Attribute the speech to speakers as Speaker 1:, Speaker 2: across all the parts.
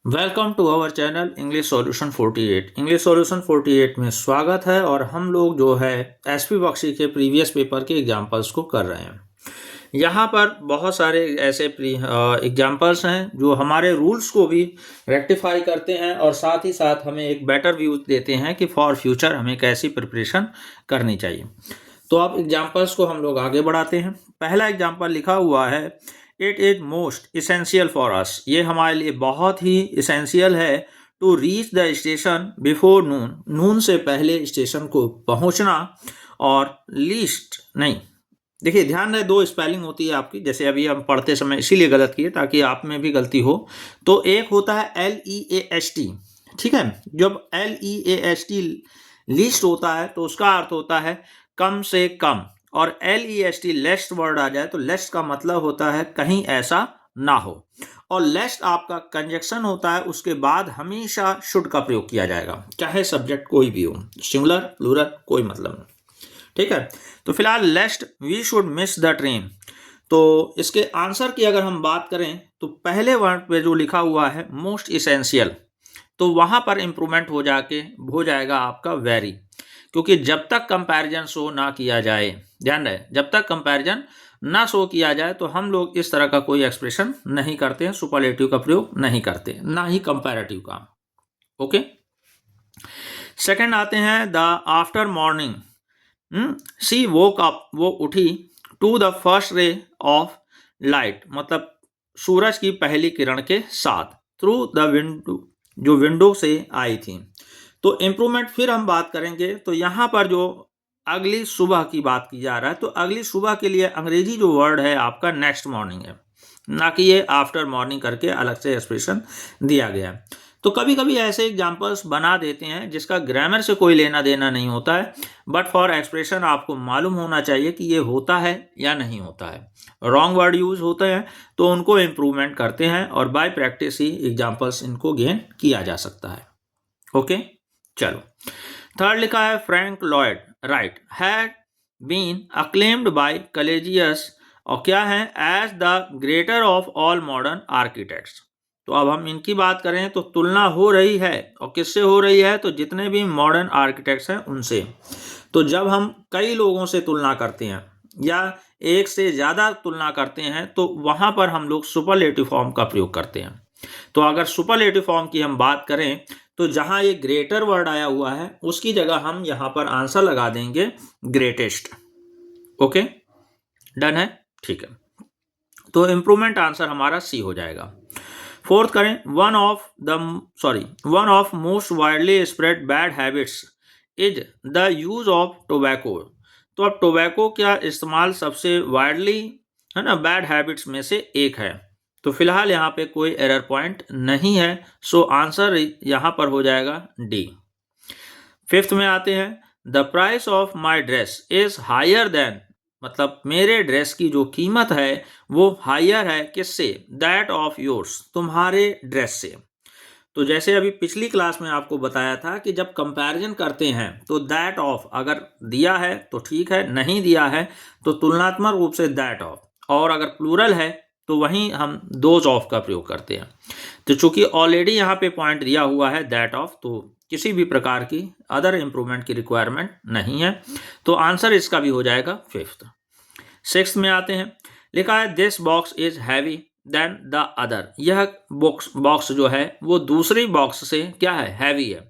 Speaker 1: Welcome to our channel English solution 48। English solution 48 में स्वागत है और हम लोग जो है एसपी बख्शी के प्रीवियस पेपर के एग्जांपल्स को कर रहे हैं। यहाँ पर बहुत सारे ऐसे एग्जांपल्स हैं जो हमारे रूल्स को भी रेक्टिफाई करते हैं और साथ ही साथ हमें एक बेटर व्यू देते हैं कि फॉर फ्यूचर हमें कैसी प्रिपरेशन करनी चाहिए। तो अब एग्जांपल्स को हम लोग आगे बढ़ाते हैं। पहला एग्जांपल लिखा हुआ है, it is most essential for us. ये हमारे लिए बहुत ही इसेंशियल है to reach the station before noon. Noon से पहले स्टेशन को पहुंचना। और लीस्ट नहीं, देखिए ध्यान रहे, दो स्पेलिंग होती है आपकी, जैसे अभी हम पढ़ते समय इसीलिए गलत किए ताकि आप में भी गलती हो। तो एक होता है LEAST, ठीक है। जब LEAST लीस्ट होता है तो उसका अर्थ होता है कम से कम, और LEST लेस्ट वर्ड आ जाए तो लेस्ट का मतलब होता है कहीं ऐसा ना हो। और लेस्ट आपका कंजक्शन होता है, उसके बाद हमेशा शुड का प्रयोग किया जाएगा, चाहे सब्जेक्ट कोई भी हो, सिंगुलर प्लूरल कोई मतलब नहीं, ठीक है। तो फिलहाल lest we should miss the train. तो इसके आंसर की अगर हम बात करें तो पहले वर्ड पे जो लिखा हुआ है मोस्ट इसेंशियल, तो वहां पर इंप्रूवमेंट हो जाएगा आपका वेरी, क्योंकि जब तक कंपैरिजन शो ना किया जाए, ध्यान रहे, जब तक कंपैरिजन ना शो किया जाए तो हम लोग इस तरह का कोई एक्सप्रेशन नहीं करते हैं, सुपरलेटिव का प्रयोग नहीं करते, ना ही कंपैरेटिव का। ओके, सेकंड आते हैं the after morning she woke up, वो उठी, to the first ray of light, मतलब सूरज की पहली किरण के साथ, थ्रू द विंडो, जो विंडो से आई थी। तो इम्प्रूवमेंट फिर हम बात करेंगे, तो यहाँ पर जो अगली सुबह की बात की जा रहा है, तो अगली सुबह के लिए अंग्रेजी जो वर्ड है आपका नेक्स्ट मॉर्निंग है, ना कि ये आफ्टर मॉर्निंग करके अलग से एक्सप्रेशन दिया गया है। तो कभी कभी ऐसे एग्जाम्पल्स बना देते हैं जिसका ग्रामर से कोई लेना देना नहीं होता है, बट फॉर एक्सप्रेशन आपको मालूम होना चाहिए कि ये होता है या नहीं होता है। रॉन्ग वर्ड यूज होते हैं तो उनको इम्प्रूवमेंट करते हैं और बाय प्रैक्टिस ही एग्जाम्पल्स इनको गेन किया जा सकता है। ओके, चलो थर्ड लिखा है, Frank Lloyd Wright had been acclaimed by colleagues, और क्या है, as the greater of all modern architects. तो अब हम इनकी बात करें तो तुलना हो रही है, और किससे हो रही है, तो जितने भी मॉडर्न आर्किटेक्ट्स हैं उनसे। तो जब हम कई लोगों से तुलना करते हैं या एक से ज़्यादा तुलना करते हैं तो वहाँ पर हम लोग सुपरलेटिव फॉर्म का प्रयोग करते हैं। तो अगर सुपरलेटिव फॉर्म की हम बात करें तो जहाँ ये ग्रेटर वर्ड आया हुआ है उसकी जगह हम यहाँ पर आंसर लगा देंगे ग्रेटेस्ट। ओके, डन है, ठीक है। तो इम्प्रूवमेंट आंसर हमारा सी हो जाएगा। फोर्थ करें, one of most widely spread bad habits is the use of tobacco. तो अब टोबैको का इस्तेमाल सबसे वाइडली है ना बैड हैबिट्स में से एक है। तो फिलहाल यहाँ पे कोई एरर पॉइंट नहीं है, सो आंसर यहाँ पर हो जाएगा डी। फिफ्थ में आते हैं, the price of my dress is higher than, मतलब मेरे ड्रेस की जो कीमत है वो हायर है किससे, दैट ऑफ योर्स, तुम्हारे ड्रेस से। तो जैसे अभी पिछली क्लास में आपको बताया था कि जब कंपैरिजन करते हैं तो दैट ऑफ अगर दिया है तो ठीक है, नहीं दिया है तो तुलनात्मक रूप से दैट ऑफ, और अगर प्लूरल है तो वहीं हम दोज ऑफ का प्रयोग करते हैं। तो चूंकि ऑलरेडी यहाँ पे पॉइंट दिया हुआ है दैट ऑफ, तो किसी भी प्रकार की अदर इंप्रूवमेंट की रिक्वायरमेंट नहीं है, तो आंसर इसका भी हो जाएगा फिफ्थ। सिक्स्थ में आते हैं, लिखा है this box is heavy than the other, यह बॉक्स जो है वो दूसरी बॉक्स से क्या है, हैवी है।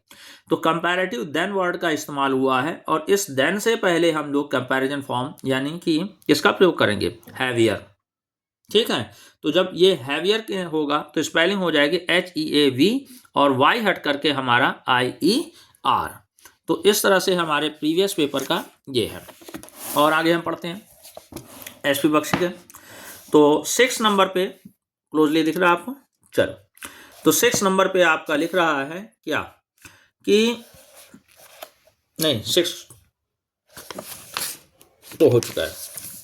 Speaker 1: तो कंपैरेटिव देन वर्ड का इस्तेमाल हुआ है और इस देन से पहले हम लोग कंपैरिजन फॉर्म यानी कि इसका प्रयोग करेंगे हैवियर, ठीक है। तो जब ये हैवियर होगा तो स्पेलिंग हो जाएगी HEAV और Y हट करके हमारा IER। तो इस तरह से हमारे प्रीवियस पेपर का ये है। और आगे हम पढ़ते हैं एसपी बख्शी के। तो 6 नंबर पे क्लोजली दिख रहा है आपको, चलो। तो 6 नंबर पे आपका लिख रहा है क्या कि नहीं, 6 तो हो चुका है।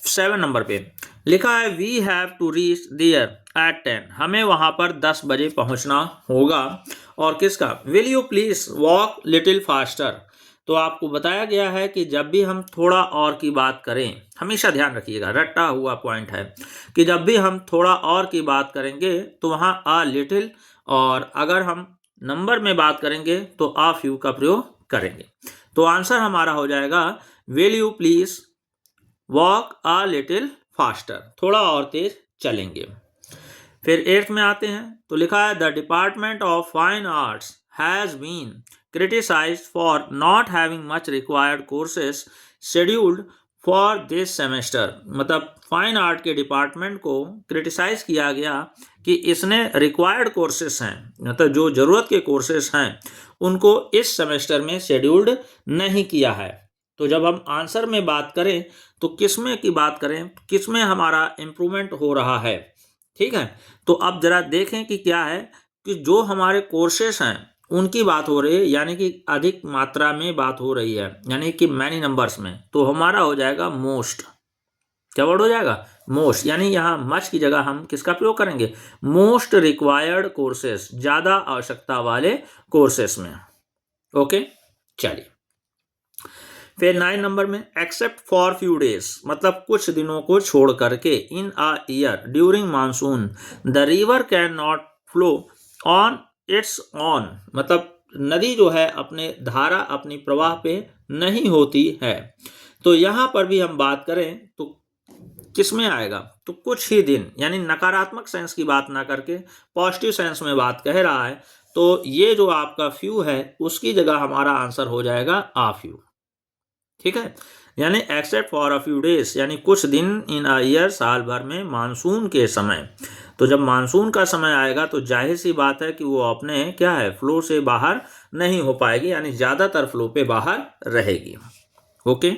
Speaker 1: 7 नंबर पे लिखा है we have to reach there at 10, हमें वहां पर 10 बजे पहुंचना होगा। और किसका, will you please walk little faster. तो आपको बताया गया है कि जब भी हम थोड़ा और की बात करें, हमेशा ध्यान रखिएगा, रटा हुआ पॉइंट है कि जब भी हम थोड़ा और की बात करेंगे तो वहाँ अ लिटिल, और अगर हम नंबर में बात करेंगे तो अ फ्यू का प्रयोग करेंगे। तो आंसर हमारा हो जाएगा will you please walk a little faster, थोड़ा और तेज चलेंगे। फिर 8th में आते हैं तो लिखा है the department of fine arts has been criticised for not having much required courses scheduled for this semester. मतलब फाइन आर्ट के डिपार्टमेंट को क्रिटिसाइज किया गया कि इसने रिक्वायर्ड कोर्सेस हैं, मतलब जो ज़रूरत के कोर्सेस हैं, उनको इस सेमेस्टर में शेड्यूल्ड नहीं किया है। तो जब हम आंसर में बात करें तो किसमें की बात करें, किसमें हमारा इम्प्रूवमेंट हो रहा है, ठीक है। तो अब जरा देखें कि क्या है कि जो हमारे कोर्सेस हैं उनकी बात हो रही है, यानी कि अधिक मात्रा में बात हो रही है, यानी कि मैनी नंबर्स में, तो हमारा हो जाएगा मोस्ट। क्या वर्ड हो जाएगा? मोस्ट। यानी यहाँ मच की जगह हम किसका प्रयोग करेंगे? मोस्ट रिक्वायर्ड कोर्सेस, ज़्यादा आवश्यकता वाले कोर्सेस में। ओके, चलिए। फिर 9 नंबर में एक्सेप्ट फॉर फ्यू डेज, मतलब कुछ दिनों को छोड़ करके, in a year during monsoon the river can not flow on its own, मतलब नदी जो है अपने धारा, अपनी प्रवाह पे नहीं होती है। तो यहाँ पर भी हम बात करें तो किस में आएगा? तो कुछ ही दिन, यानी नकारात्मक सेंस की बात ना करके पॉजिटिव सेंस में बात कह रहा है। तो ये जो आपका फ्यू है उसकी जगह हमारा आंसर हो जाएगा आ फ्यू, ठीक है। यानी except for a few days, यानी कुछ दिन, इन अ ईयर, साल भर में, मानसून के समय। तो जब मानसून का समय आएगा तो जाहिर सी बात है कि वो अपने क्या है, फ्लो से बाहर नहीं हो पाएगी, यानी ज़्यादातर फ्लो पे बाहर रहेगी। ओके,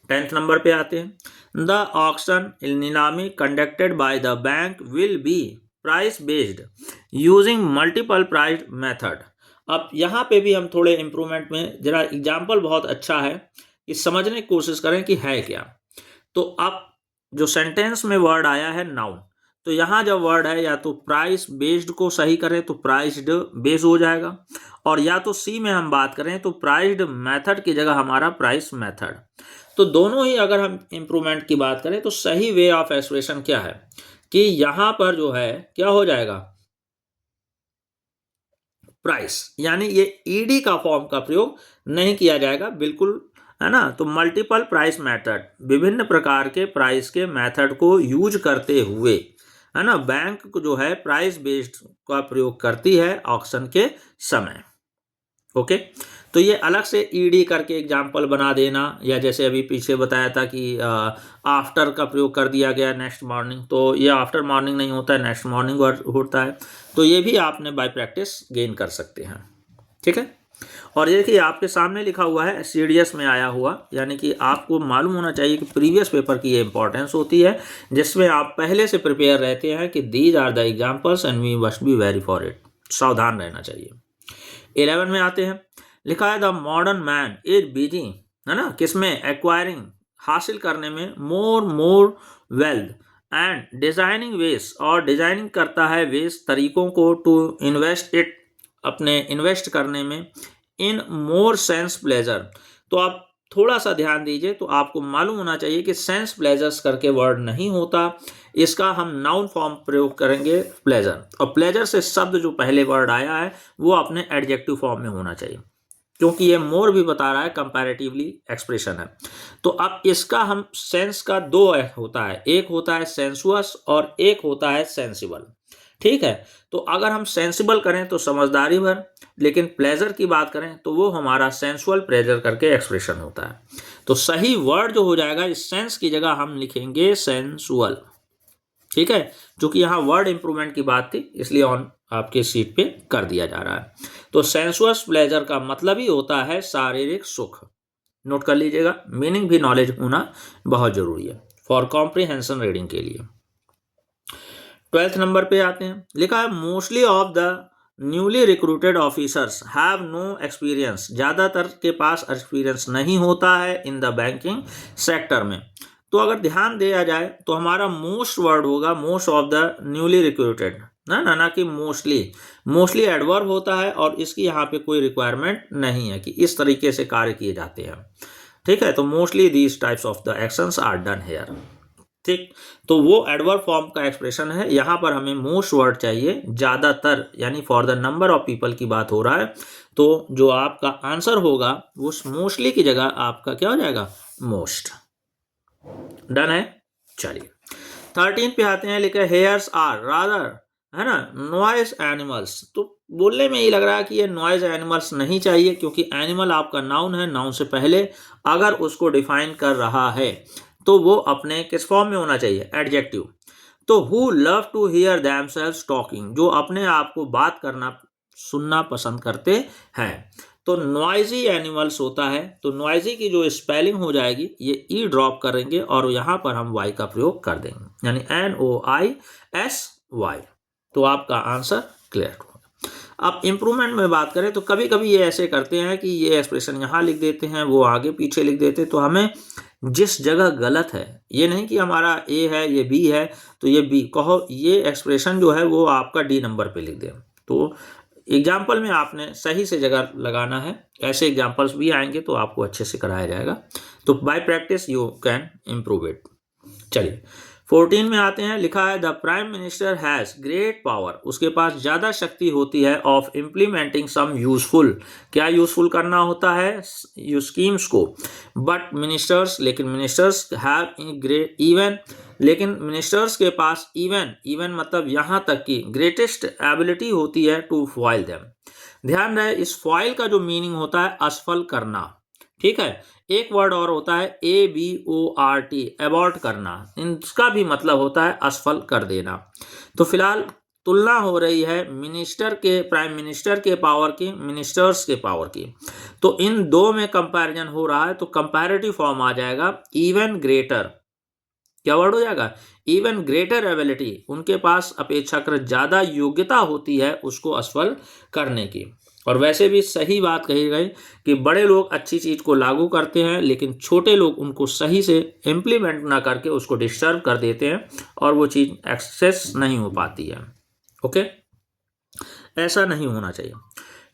Speaker 1: 10th नंबर पे आते हैं। द ऑक्शन, नीलामी conducted by the bank will be price based using multiple price method. अब यहाँ पे भी हम थोड़े इम्प्रूवमेंट में, जरा एग्जाम्पल बहुत अच्छा है कि समझने की कोशिश करें कि है क्या। तो अब जो सेंटेंस में वर्ड आया है नाउन, तो यहाँ जब वर्ड है या तो प्राइस बेस्ड को सही करें तो प्राइस्ड बेस हो जाएगा, और या तो सी में हम बात करें तो प्राइस्ड मेथड की जगह हमारा प्राइस मेथड। तो दोनों ही अगर हम इम्प्रूवमेंट की बात करें तो सही वे ऑफ एक्सप्रेशन क्या है कि यहाँ पर जो है क्या हो जाएगा, प्राइस, यानी ये ईडी का फॉर्म का प्रयोग नहीं किया जाएगा, बिल्कुल, है ना। तो मल्टीपल प्राइस मेथड, विभिन्न प्रकार के प्राइस के मेथड को यूज करते हुए, है ना, बैंक को जो है प्राइस बेस्ड का प्रयोग करती है ऑक्शन के समय। ओके, तो ये अलग से ईडी करके एग्जाम्पल बना देना, या जैसे अभी पीछे बताया था कि आफ्टर का प्रयोग कर दिया गया नेक्स्ट मॉर्निंग, तो ये आफ्टर मॉर्निंग नहीं होता है, नेक्स्ट मॉर्निंग होता है। तो ये भी आपने बाय प्रैक्टिस गेन कर सकते हैं, ठीक है। और ये देखिए आपके सामने लिखा हुआ है सीडीएस में आया हुआ, यानी कि आपको मालूम होना चाहिए कि प्रीवियस पेपर की ये इंपॉर्टेंस होती है, जिसमें आप पहले से प्रिपेयर रहते हैं कि these are the examples and we must be very for it, सावधान रहना चाहिए। 11 में आते हैं, लिखा है the modern man is busy, है ना, किसमें? एक्वायरिंग, हासिल करने में, more wealth and designing ways, और डिजाइनिंग करता है वेज, तरीकों को, टू इन्वेस्ट इट, अपने इन्वेस्ट करने में, इन मोर सेंस प्लेजर। तो आप थोड़ा सा ध्यान दीजिए, तो आपको मालूम होना चाहिए कि सेंस प्लेजर्स करके वर्ड नहीं होता, इसका हम नाउन फॉर्म प्रयोग करेंगे प्लेजर, और प्लेजर से शब्द जो पहले वर्ड आया है वो अपने एडजेक्टिव फॉर्म में होना चाहिए, क्योंकि ये मोर भी बता रहा है कंपैरेटिवली एक्सप्रेशन है। तो अब इसका हम सेंस का दो होता है, एक होता है सेंसुअस और एक होता है सेंसिबल, ठीक है। तो अगर हम सेंसिबल करें तो समझदारी भर, लेकिन प्लेजर की बात करें तो वो हमारा सेंसुअल प्लेजर करके एक्सप्रेशन होता है। तो सही वर्ड जो हो जाएगा, इस सेंस की जगह हम लिखेंगे सेंसुअल, ठीक है, क्योंकि यहाँ वर्ड इंप्रूवमेंट की बात थी इसलिए ऑन आपके सीट पे कर दिया जा रहा है। तो सेंसुअस प्लेजर का मतलब ही होता है शारीरिक सुख। नोट कर लीजिएगा, मीनिंग भी नॉलेज होना बहुत जरूरी है फॉर कॉम्प्रिहेंशन रीडिंग के लिए। 12th नंबर पे आते हैं, लिखा है mostly of the newly recruited officers have no experience, ज़्यादातर के पास एक्सपीरियंस नहीं होता है इन द बैंकिंग सेक्टर में। तो अगर ध्यान दिया जाए तो हमारा मोस्ट वर्ड होगा most of the newly recruited, ना कि मोस्टली। मोस्टली एडवर्ब होता है और इसकी यहाँ पे कोई रिक्वायरमेंट नहीं है कि इस तरीके से कार्य किए जाते हैं। ठीक है, तो mostly these types of the actions are done here. ठीक, तो वो एडवर्ब फॉर्म का एक्सप्रेशन है। यहाँ पर हमें मोस्ट वर्ड चाहिए, ज़्यादातर, यानी for the number of people की बात हो रहा है। तो जो आपका आंसर होगा वो मोस्टली की जगह आपका क्या हो जाएगा, मोस्ट। डन है। चलिए 13 पे आते हैं, लिखा है हेयर्स आर रादर, है ना, नॉइज एनिमल्स। तो बोलने में ये लग रहा है कि ये नॉइज एनिमल्स नहीं चाहिए, क्योंकि एनिमल आपका नाउन है। नाउन से पहले अगर उसको डिफाइन कर रहा है तो वो अपने किस फॉर्म में होना चाहिए, एडजेक्टिव। तो who love to hear themselves talking, जो अपने आप को बात करना सुनना पसंद करते हैं। तो नॉइजी एनिमल्स होता है, तो नॉइजी की जो स्पेलिंग हो जाएगी ये ई ड्रॉप करेंगे और यहाँ पर हम वाई का प्रयोग कर देंगे, यानी NOISY। तो आपका आंसर क्लियर होगा। अब इम्प्रूवमेंट में बात करें तो कभी कभी ये ऐसे करते हैं कि ये एक्सप्रेशन यहाँ लिख देते हैं, वो आगे पीछे लिख देते हैं। तो हमें जिस जगह गलत है, ये नहीं कि हमारा ए है ये बी है तो ये बी कहो, ये एक्सप्रेशन जो है वो आपका डी नंबर पे लिख दें। तो एग्जाम्पल में आपने सही से जगह लगाना है। ऐसे एग्जाम्पल्स भी आएंगे तो आपको अच्छे से कराया जाएगा। तो bye practice you can improve it. चलिए 14 में आते हैं, लिखा है the prime minister has great power, उसके पास ज़्यादा शक्ति होती है, ऑफ इम्प्लीमेंटिंग सम यूजफुल, क्या यूजफुल करना होता है, स्कीम्स को। बट मिनिस्टर्स, लेकिन मिनिस्टर्स हैव ग्रेट इवन, लेकिन मिनिस्टर्स के पास इवन मतलब यहाँ तक कि ग्रेटेस्ट एबिलिटी होती है टू फॉइल देम। ध्यान रहे इस फॉइल का जो मीनिंग होता है असफल करना। ठीक है, एक वर्ड और होता है ABORT, एबॉर्ट करना, इसका भी मतलब होता है असफल कर देना। तो फिलहाल तुलना हो रही है मिनिस्टर के, प्राइम मिनिस्टर के पावर की, मिनिस्टर्स के पावर की। तो इन दो में कंपैरिजन हो रहा है, तो कंपैरेटिव फॉर्म आ जाएगा इवन ग्रेटर। क्या वर्ड हो जाएगा, इवन ग्रेटर एबिलिटी, उनके पास अपेक्षाकृत ज्यादा योग्यता होती है उसको असफल करने की। और वैसे भी सही बात कही गई कि बड़े लोग अच्छी चीज को लागू करते हैं, लेकिन छोटे लोग उनको सही से इम्प्लीमेंट ना करके उसको डिस्टर्ब कर देते हैं और वो चीज एक्सेस नहीं हो पाती है। ओके, ऐसा नहीं होना चाहिए।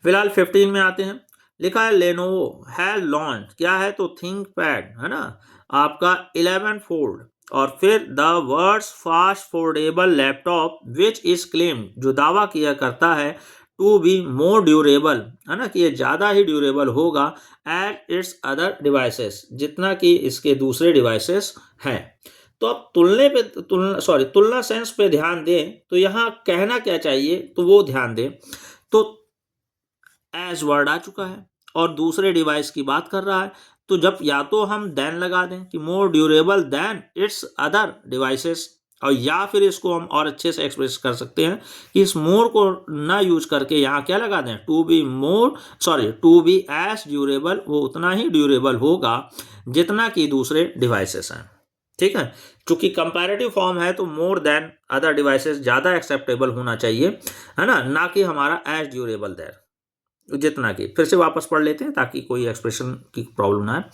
Speaker 1: फिलहाल 15 में आते हैं, लिखा है लेनोवो हैज लॉन्च, क्या है तो थिंक पैड, है ना, आपका 11 फोल्ड, और फिर the words fast foldable laptop which is claimed, जो दावा किया करता है टू बी मोर ड्यूरेबल, है ना, कि ये ज़्यादा ही ड्यूरेबल होगा एट इट्स अदर डिवाइसेस, जितना कि इसके दूसरे डिवाइसेस हैं। तो अब तुलना सेंस पे ध्यान दें, तो यहाँ कहना क्या चाहिए तो वो ध्यान दें। तो एज वर्ड आ चुका है और दूसरे डिवाइस की बात कर रहा है, तो जब या तो हम देन लगा दें कि more durable than its other devices, और या फिर इसको हम और अच्छे से एक्सप्रेस कर सकते हैं कि इस मोर को ना यूज करके यहाँ क्या लगा दें, टू बी एज ड्यूरेबल, वो उतना ही ड्यूरेबल होगा जितना कि दूसरे डिवाइसेस हैं। ठीक है, चूंकि कंपैरेटिव फॉर्म है तो मोर देन अदर डिवाइसेस ज़्यादा एक्सेप्टेबल होना चाहिए, है ना कि हमारा एज ड्यूरेबल देर जितना कि। फिर से वापस पढ़ लेते हैं ताकि कोई एक्सप्रेशन की प्रॉब्लम ना है।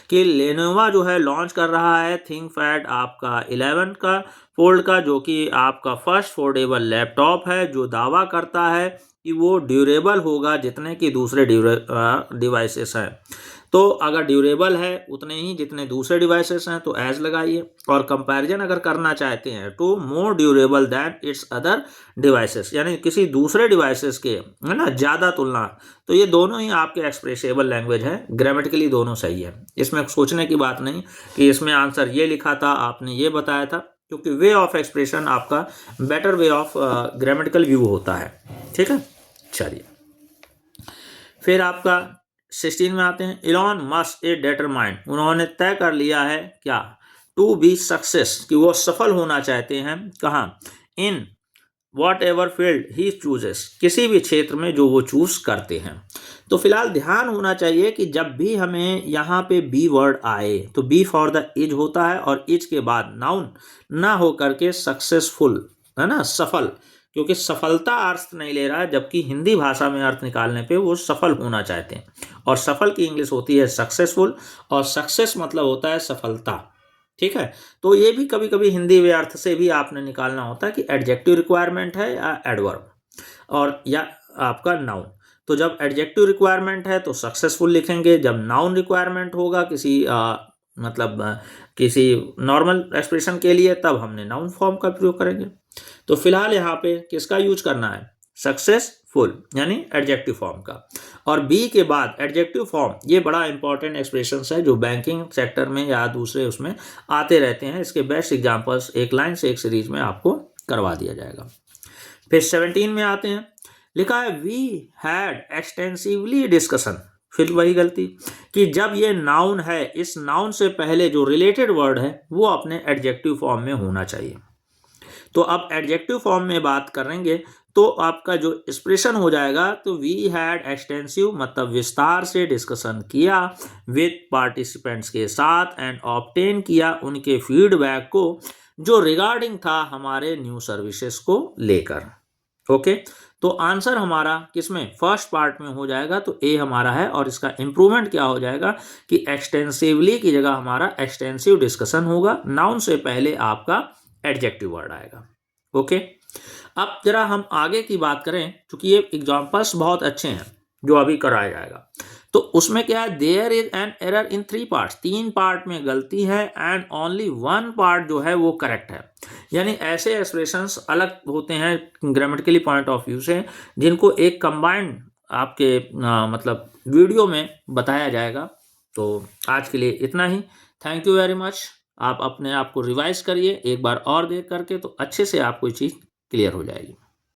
Speaker 1: कि लेनोवा जो है लॉन्च कर रहा है थिंकपैड आपका 11 का फोल्ड का, जो कि आपका फर्स्ट फोल्डेबल लैपटॉप है, जो दावा करता है कि वो ड्यूरेबल होगा जितने कि दूसरे डिवाइसेस हैं। तो अगर ड्यूरेबल है उतने ही जितने दूसरे डिवाइसेस हैं तो एज लगाइए, और कंपैरिजन अगर करना चाहते हैं तो मोर durable that it's other devices, यानी किसी दूसरे डिवाइसेस के, है ना, ज़्यादा तुलना। तो ये दोनों ही आपके एक्सप्रेसेबल लैंग्वेज है, ग्रामेटिकली दोनों सही है, इसमें सोचने की बात नहीं कि इसमें आंसर ये लिखा था आपने ये बताया था, क्योंकि वे ऑफ एक्सप्रेशन आपका better way of grammatical view होता है। ठीक है, चलिए फिर आपका 16 में आते हैं। इलॉन मस्क ए डिटरमाइंड, उन्होंने तय कर लिया है क्या, टू बी सक्सेस, कि वो सफल होना चाहते हैं, कहाँ, in what ever field he chooses, किसी भी क्षेत्र में जो वो चूज करते हैं। तो फिलहाल ध्यान होना चाहिए कि जब भी हमें यहाँ पे बी वर्ड आए तो बी फॉर द इज होता है, और इज के बाद नाउन ना हो करके सक्सेसफुल, है ना, सफल, क्योंकि सफलता अर्थ नहीं ले रहा है, जबकि हिंदी भाषा में अर्थ निकालने पे वो सफल होना चाहते हैं, और सफल की इंग्लिश होती है सक्सेसफुल, और सक्सेस मतलब होता है सफलता। ठीक है। तो ये भी कभी कभी हिंदी व्यर्थ से भी आपने निकालना होता है कि एडजेक्टिव रिक्वायरमेंट है या एडवर्ब और या आपका नाउन। तो जब एडजेक्टिव रिक्वायरमेंट है तो सक्सेसफुल लिखेंगे, जब नाउन रिक्वायरमेंट होगा किसी मतलब किसी नॉर्मल एक्सप्रेशन के लिए तब हमने नाउन फॉर्म का प्रयोग करेंगे। तो फिलहाल यहाँ पे किसका यूज करना है, सक्सेसफुल यानी एडजेक्टिव फॉर्म का। और बी के बाद एडजेक्टिव फॉर्म, ये बड़ा इंपॉर्टेंट एक्सप्रेशन है जो बैंकिंग सेक्टर में या दूसरे उसमें आते रहते हैं। इसके बेस्ट एग्जांपल्स एक लाइन से एक सीरीज में आपको करवा दिया जाएगा। फिर 17 में आते हैं, लिखा है वी हैड एक्सटेंसिवली डिस्कशन। फिर वही गलती कि जब ये नाउन है, इस नाउन से पहले जो रिलेटेड वर्ड है वो अपने एडजेक्टिव फॉर्म में होना चाहिए। तो अब एडजेक्टिव फॉर्म में बात करेंगे तो आपका जो एक्सप्रेशन हो जाएगा, तो वी हैड एक्सटेंसिव मतलब विस्तार से डिस्कशन किया विद पार्टिसिपेंट्स के साथ एंड ऑब्टेन किया उनके फीडबैक को जो रिगार्डिंग था हमारे न्यू सर्विसेज को लेकर। ओके, तो आंसर हमारा किसमें, फर्स्ट पार्ट में हो जाएगा, तो ए हमारा है। और इसका इंप्रूवमेंट क्या हो जाएगा कि एक्सटेंसिवली की जगह हमारा एक्सटेंसिव डिस्कशन होगा, नाउन से पहले आपका एडजेक्टिव वर्ड आएगा। ओके, अब जरा हम आगे की बात करें, क्योंकि ये एग्जांपल्स बहुत अच्छे हैं जो अभी कराया जाएगा। तो उसमें क्या है, there is an error in 3 parts, 3 part में गलती है एंड ओनली 1 पार्ट जो है वो करेक्ट है। यानी ऐसे एक्सप्रेशंस अलग होते हैं ग्रामेटिकली पॉइंट ऑफ व्यू से, जिनको एक कंबाइंड आपके मतलब वीडियो में बताया जाएगा। तो आज के लिए इतना ही, थैंक यू वेरी मच। आप अपने आप को रिवाइज करिए एक बार और देख करके, तो अच्छे से आपको ये चीज़ क्लियर हो जाएगी।